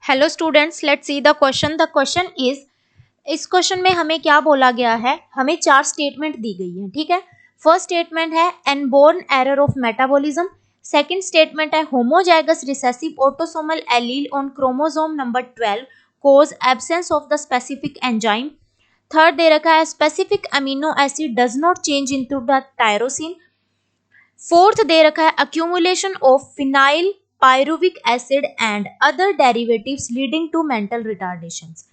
Hello students, let's see the question. The question is, इस question में हमें क्या बोला गया है, हमें 4 स्टेटमेंट दी गई है। ठीक है, फर्स्ट स्टेटमेंट है inborn error of metabolism, second statement है homozygous recessive autosomal allele on chromosome number 12 cause absence of the specific enzyme, third दे रखा है specific amino acid does not change into the tyrosine, fourth दे रखा है accumulation of phenyl pyruvic acid and other derivatives leading to mental retardations.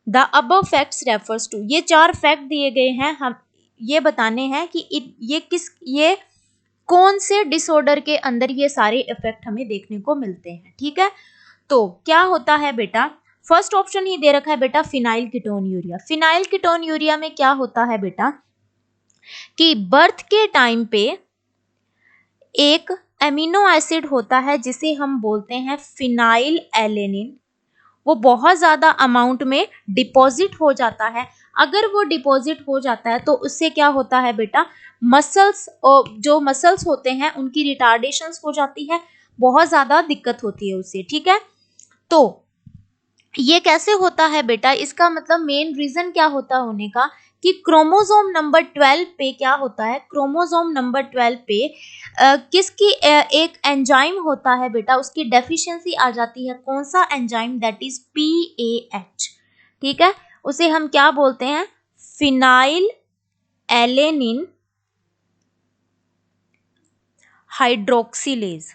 The above facts refers to, ये 4 fact दिए गए हैं, हम ये बताने हैं कि ये कौन से डिसऑर्डर के अंदर ये सारे इफेक्ट हमें देखने को मिलते हैं। ठीक है, तो क्या होता है बेटा, फर्स्ट ऑप्शन ही दे रखा है बेटा phenyl ketone urea. Phenyl ketone urea में क्या होता है बेटा कि बर्थ के टाइम पे एक एमिनो एसिड होता है जिसे हम बोलते हैं फिनाइल एलेनिन, वो बहुत ज़्यादा अमाउंट में डिपॉजिट हो जाता है। अगर वो डिपॉजिट हो जाता है तो उससे क्या होता है बेटा, मसल्स, जो मसल्स होते हैं उनकी रिटार्डेशंस हो जाती है, बहुत ज़्यादा दिक्कत होती है उससे। ठीक है, तो ये कैसे होता है बेटा, इसका मतलब मेन रीजन क्या होता है होने का कि क्रोमोसोम नंबर 12 पे क्या होता है, क्रोमोसोम नंबर 12 पे किसकी एक एंजाइम होता है बेटा, उसकी डेफिशिएंसी आ जाती है। कौन सा एंजाइम, दैट इज PAH। ठीक है, उसे हम क्या बोलते हैं, फिनाइल एलेनिन हाइड्रोक्सिलेज।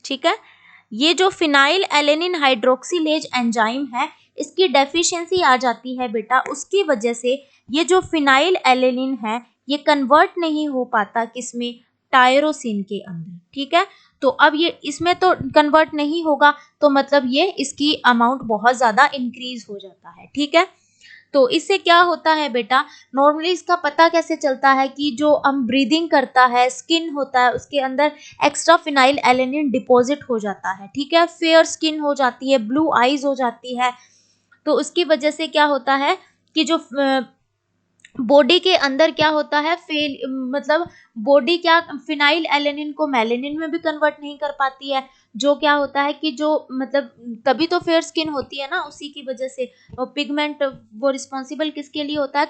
ठीक है, ये जो फिनाइल एलेनिन हाइड्रोक्सिलेज एंजाइम है, इसकी डेफिशिएंसी आ जाती है बेटा, उसकी वजह से ये जो फिनाइल एलेनिन है ये कन्वर्ट नहीं हो पाता किसमें, टायरोसिन के अंदर। ठीक है, तो अब ये इसमें तो कन्वर्ट नहीं होगा, तो मतलब ये इसकी अमाउंट बहुत ज़्यादा इंक्रीज हो जाता है। ठीक है, तो इससे क्या होता है बेटा, नॉर्मली इसका पता कैसे चलता है कि जो हम ब्रीदिंग करता है, स्किन होता है उसके अंदर एक्स्ट्रा फिनाइल एलेनिन डिपॉजिट हो जाता है। ठीक है, फेयर स्किन हो जाती है, ब्लू आईज हो जाती है, तो उसकी वजह से क्या होता है कि जो बॉडी के अंदर क्या होता है, मतलब बॉडी क्या फिनाइल एलेनिन को मेलेनिन में भी कन्वर्ट नहीं कर पाती है, जो क्या होता है कि जो मतलब तभी तो फेयर स्किन होती है ना, उसी की वजह से। और पिगमेंट वो रिस्पॉन्सिबल किसके लिए होता है,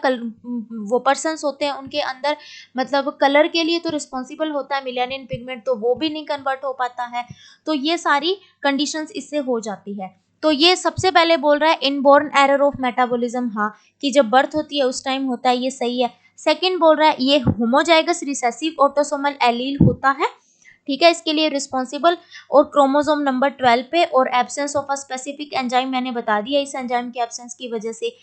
वो पर्सन्स होते हैं उनके अंदर मतलब कलर के लिए तो रिस्पॉन्सिबल होता है मेलानिन पिगमेंट, तो वो भी नहीं कन्वर्ट हो पाता है। तो ये सारी कंडीशंस इससे हो जाती है। तो ये सबसे पहले बोल रहा है इनबॉर्न एरर ऑफ मेटाबॉलिज्म, हाँ कि जब बर्थ होती है उस टाइम होता है, ये सही है। सेकंड बोल रहा है ये होमोजाइगस रिसेसिव ऑटोसोमल एलील होता है। ठीक है, इसके लिए रिस्पॉन्सिबल और क्रोमोसोम नंबर 12 पे, और absence of a specific enzyme मैंने बता दिया, इस एंजाइम के एब्सेंस की वजह से,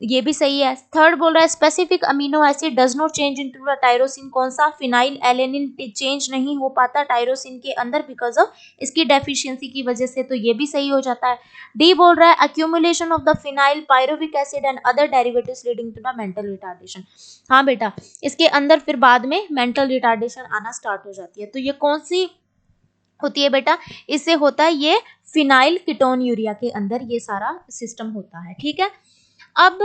ये भी सही है। थर्ड बोल रहा है specific amino acid does not change into the tyrosine, कौन सा, फिनाइल एलेनिन चेंज नहीं हो पाता टायरोसिन के अंदर बिकॉज ऑफ इसकी डेफिशिएंसी की वजह से, तो ये भी सही हो जाता है। डी बोल रहा है accumulation of the phenyl pyruvic acid and other derivatives leading to the mental retardation. हाँ बेटा, इसके अंदर फिर बाद में मेंटल रिटार्डेशन आना स्टार्ट हो जाती है। तो ये कौन सी होती है बेटा, इससे होता है ये फिनाइल कीटोन यूरिया के अंदर ये सारा सिस्टम होता है। ठीक है, अब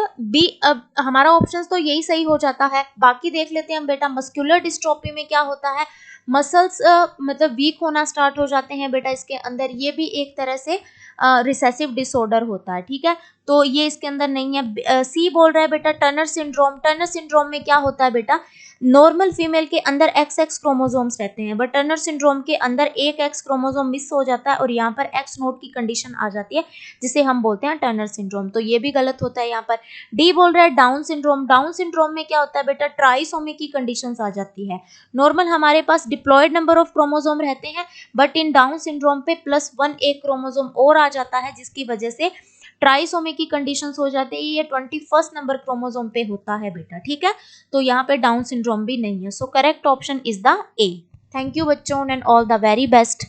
हमारा ऑप्शन तो यही सही हो जाता है। बाकी देख लेते हैं हम बेटा, मस्कुलर डिस्ट्रोफी में क्या होता है, मसल्स मतलब वीक होना स्टार्ट हो जाते हैं बेटा इसके अंदर, ये भी एक तरह से रिसेसिव डिसऑर्डर होता है। ठीक है, तो ये इसके अंदर नहीं है। सी बोल रहा है बेटा टर्नर सिंड्रोम। टर्नर सिंड्रोम में क्या होता है बेटा, नॉर्मल फीमेल के अंदर XX क्रोमोसोम्स रहते हैं, बट टर्नर सिंड्रोम के अंदर एक X क्रोमोसोम मिस हो जाता है और यहाँ पर X नोट की कंडीशन आ जाती है, जिसे हम बोलते हैं टर्नर सिंड्रोम, तो ये भी गलत होता है यहाँ पर। डी बोल रहा है डाउन सिंड्रोम। डाउन सिंड्रोम में क्या होता है बेटा, ट्राइसोमी की कंडीशंस आ जाती है। नॉर्मल हमारे पास डिप्लॉयड नंबर ऑफ क्रोमोसोम रहते हैं, बट इन डाउन सिंड्रोम पे +1 एक क्रोमोसोम और आ जाता है, जिसकी वजह से ट्राइसोमी की कंडीशंस हो जाती है। ये 21 नंबर क्रोमोसोम पे होता है बेटा। ठीक है, तो यहाँ पे डाउन सिंड्रोम भी नहीं है, so correct option is the A. Thank you बच्चों and all the very best.